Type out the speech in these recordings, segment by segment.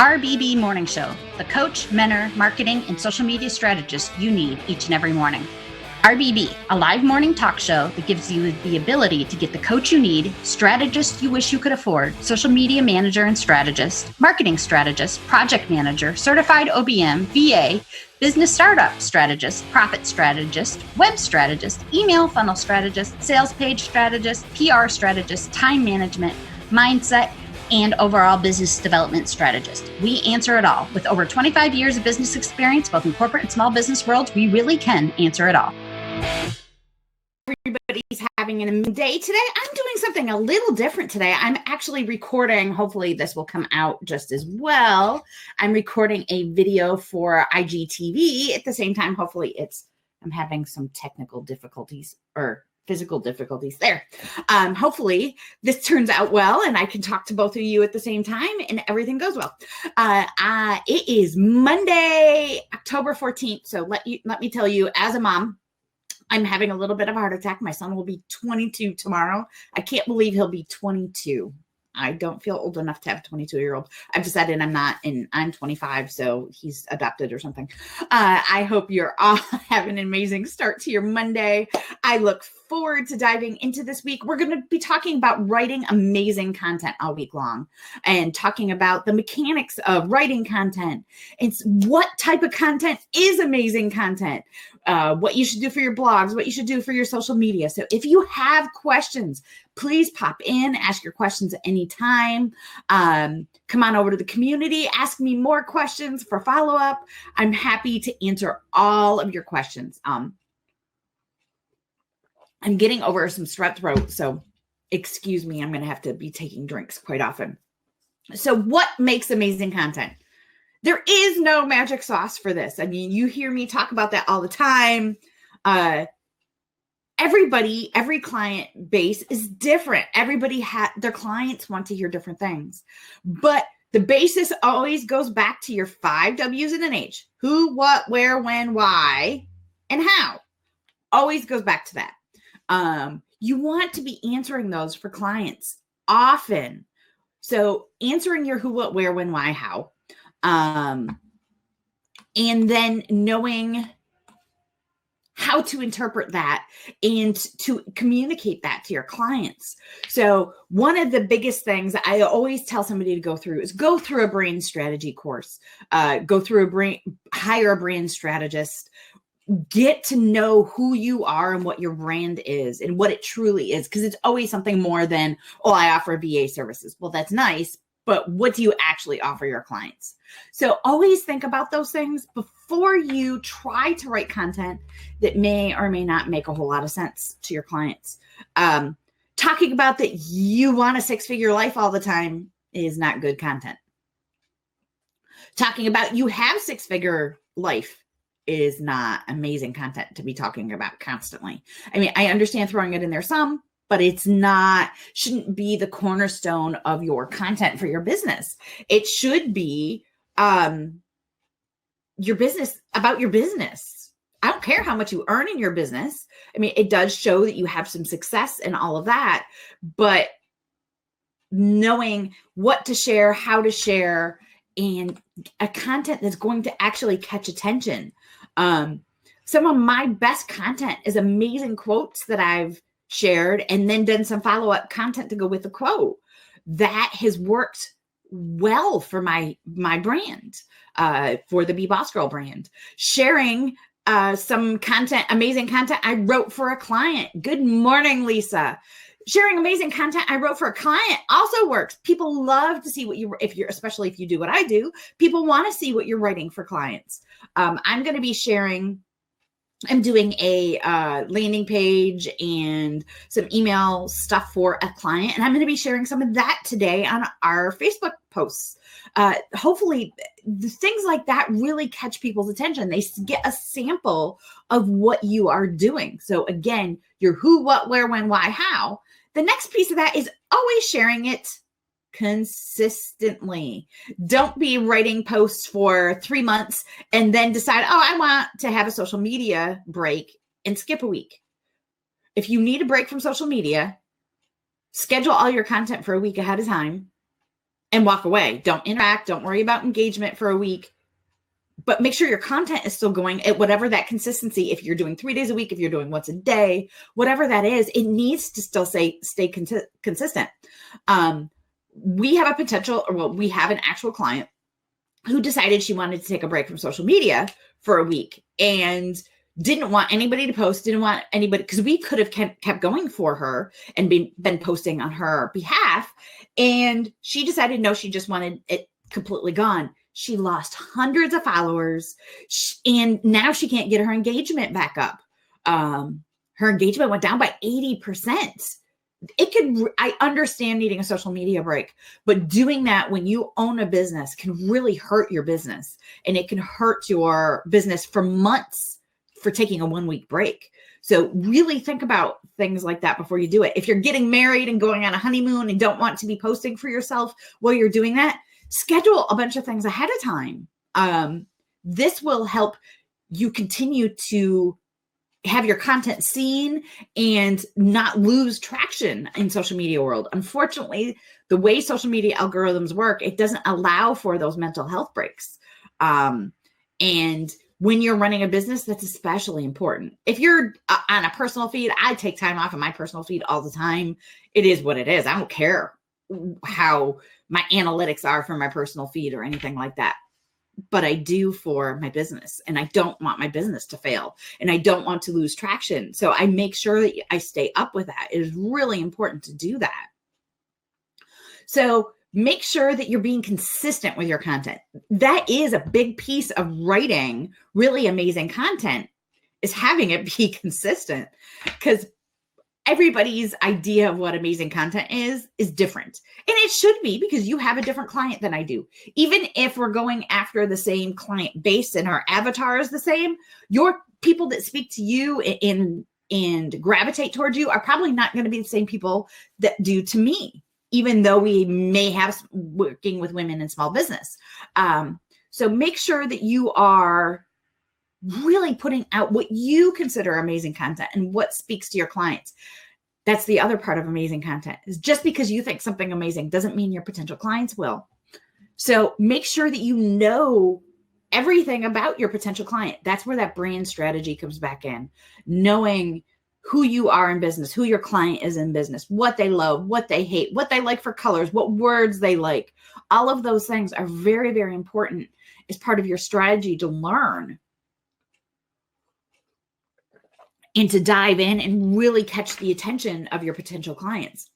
RBB Morning Show, the coach, mentor, marketing, and social media strategist you need each and every morning. RBB, a live morning talk show that gives you the ability to get the coach you need, strategist you wish you could afford, social media manager and strategist, marketing strategist, project manager, certified OBM, VA, business startup strategist, profit strategist, web strategist, email funnel strategist, sales page strategist, PR strategist, time management, mindset, and overall business development strategist. We answer it all. With over 25 years of business experience, both in corporate and small business worlds, we really can answer it all. Everybody's having an amazing day today. I'm doing something a little different today. I'm actually recording, hopefully this will come out just as well. I'm recording a video for IGTV. At the same time, hopefully I'm having some technical difficulties or physical difficulties there. Hopefully this turns out well and I can talk to both of you at the same time and everything goes well. It is Monday, October 14th. So let me tell you, as a mom, I'm having a little bit of a heart attack. My son will be 22 tomorrow. I can't believe he'll be 22. I don't feel old enough to have a 22-year-old. I've decided I'm not, and I'm 25, so he's adopted or something. I hope you're all having an amazing start to your Monday. I look forward to diving into this week. We're going to be talking about writing amazing content all week long and talking about the mechanics of writing content. It's what type of content is amazing content, what you should do for your blogs, what you should do for your social media. So if you have questions, please pop in, ask your questions at any time. Come on over to the community, ask me more questions for follow-up. I'm happy to answer all of your questions. I'm getting over some strep throat, so excuse me, I'm going to have to be taking drinks quite often. So what makes amazing content? There is no magic sauce for this. I mean, you hear me talk about that all the time. Every client base is different. Their clients want to hear different things. But the basis always goes back to your 5 W's and an H. Who, what, where, when, why, and how. Always goes back to that. You want to be answering those for clients often. So answering your who, what, where, when, why, how. And then knowing how to interpret that and to communicate that to your clients. So one of the biggest things I always tell somebody to go through is go through a brand strategy course, hire a brand strategist, get to know who you are and what your brand is and what it truly is. Because it's always something more than, I offer VA services. Well, that's nice, but what do you actually offer your clients? So always think about those things before you try to write content that may or may not make a whole lot of sense to your clients. Talking about that you want a 6-figure life all the time is not good content. Talking about you have 6-figure life is not amazing content to be talking about constantly. I mean, I understand throwing it in there some, but shouldn't be the cornerstone of your content for your business. It should be your business, about your business. I don't care how much you earn in your business. I mean, it does show that you have some success and all of that, but knowing what to share, how to share, and a content that's going to actually catch attention. Some of my best content is amazing quotes that I've shared and then done some follow-up content to go with the quote. That has worked well for my brand, for the Be Boss Girl brand. Sharing some content, amazing content I wrote for a client. Good morning, Lisa. Sharing amazing content I wrote for a client also works. People love to see especially if you do what I do, people want to see what you're writing for clients. I'm going to be sharing, I'm doing a landing page and some email stuff for a client, and I'm going to be sharing some of that today on our Facebook posts. Hopefully things like that really catch people's attention. They get a sample of what you are doing. So again, your who, what, where, when, why, how. The next piece of that is always sharing it consistently. Don't be writing posts for 3 months and then decide, I want to have a social media break and skip a week. If you need a break from social media, schedule all your content for a week ahead of time and walk away. Don't interact. Don't worry about engagement for a week, but make sure your content is still going at whatever that consistency. If you're doing 3 days a week, if you're doing once a day, whatever that is, it needs to still stay consistent. We have we have an actual client who decided she wanted to take a break from social media for a week and didn't want anybody to post, didn't want anybody, because we could have kept going for her and been posting on her behalf. And she decided, no, she just wanted it completely gone. She lost hundreds of followers, and now she can't get her engagement back up. Her engagement went down by 80%. I understand needing a social media break, but doing that when you own a business can really hurt your business, and it can hurt your business for months for taking a 1 week break. So really think about things like that before you do it. If you're getting married and going on a honeymoon and don't want to be posting for yourself while you're doing that, schedule a bunch of things ahead of time. This will help you continue to have your content seen and not lose traction in social media world. Unfortunately, the way social media algorithms work, it doesn't allow for those mental health breaks. And when you're running a business, that's especially important. If you're on a personal feed, I take time off of my personal feed all the time. It is what it is. I don't care how my analytics are for my personal feed or anything like that. But I do for my business, and I don't want my business to fail, and I don't want to lose traction. So I make sure that I stay up with that. It is really important to do that. So make sure that you're being consistent with your content. That is a big piece of writing really amazing content, is having it be consistent, because everybody's idea of what amazing content is different. And it should be, because you have a different client than I do. Even if we're going after the same client base and our avatar is the same, your people that speak to you and gravitate towards you are probably not going to be the same people that do to me, even though we may have working with women in small business. So make sure that you are really putting out what you consider amazing content and what speaks to your clients. That's the other part of amazing content, is just because you think something amazing doesn't mean your potential clients will. So make sure that you know everything about your potential client. That's where that brand strategy comes back in. Knowing who you are in business, who your client is in business, what they love, what they hate, what they like for colors, what words they like. All of those things are very, very important as part of your strategy to learn and to dive in and really catch the attention of your potential clients.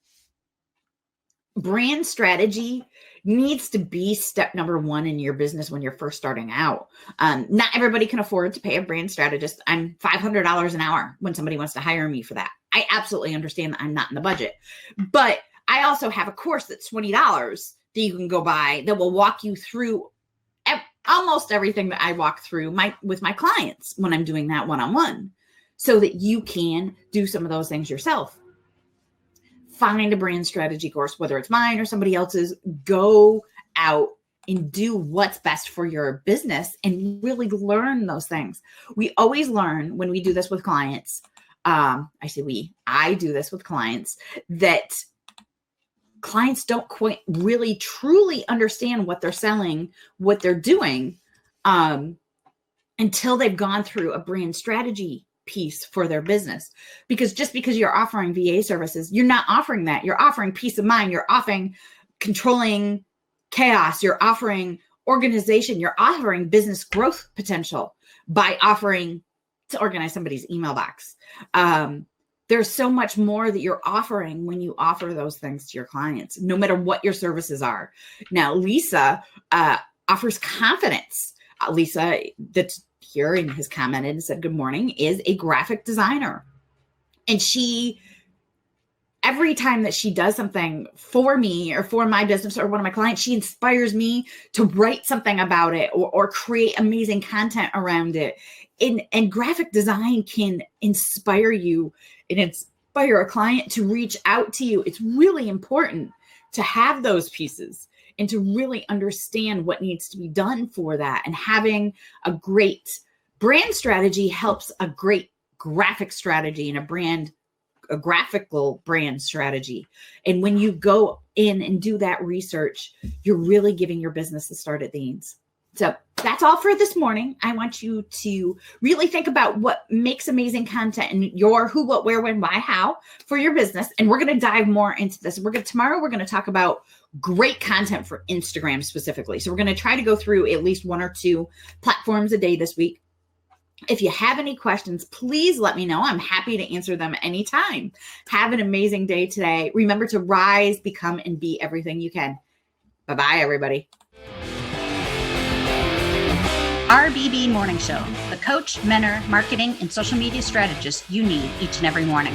Brand strategy needs to be step number one in your business when you're first starting out. Not everybody can afford to pay a brand strategist. I'm $500 an hour when somebody wants to hire me for that. I absolutely understand that I'm not in the budget, but I also have a course that's $20 that you can go buy that will walk you through almost everything that I walk through with my clients when I'm doing that one-on-one, so that you can do some of those things yourself. Find a brand strategy course, whether it's mine or somebody else's. Go out and do what's best for your business and really learn those things. We always learn when we do this with clients. I do this with clients, that clients don't quite really truly understand what they're selling, what they're doing, until they've gone through a brand strategy piece for their business. Because just because you're offering VA services, you're not offering that. You're offering peace of mind. You're offering controlling chaos. You're offering organization. You're offering business growth potential by offering to organize somebody's email box. There's so much more that you're offering when you offer those things to your clients, no matter what your services are. Now, Lisa offers confidence. Lisa, that's here and has commented and said, good morning, is a graphic designer. And every time that she does something for me or for my business or one of my clients, she inspires me to write something about it or create amazing content around it. And graphic design can inspire you and inspire a client to reach out to you. It's really important to have those pieces and to really understand what needs to be done for that. And having a great brand strategy helps a great graphic strategy and a brand a graphical brand strategy. And when you go in and do that research, you're really giving your business the start it needs. So that's all for this morning. I want you to really think about what makes amazing content and your who, what, where, when, why, how for your business. And we're going to dive more into this. Tomorrow we're going to talk about great content for Instagram specifically. So we're going to try to go through at least 1 or 2 platforms a day this week. If you have any questions, please let me know. I'm happy to answer them anytime. Have an amazing day today. Remember to rise, become, and be everything you can. Bye-bye, everybody. RBB Morning Show, the coach, mentor, marketing, and social media strategist you need each and every morning.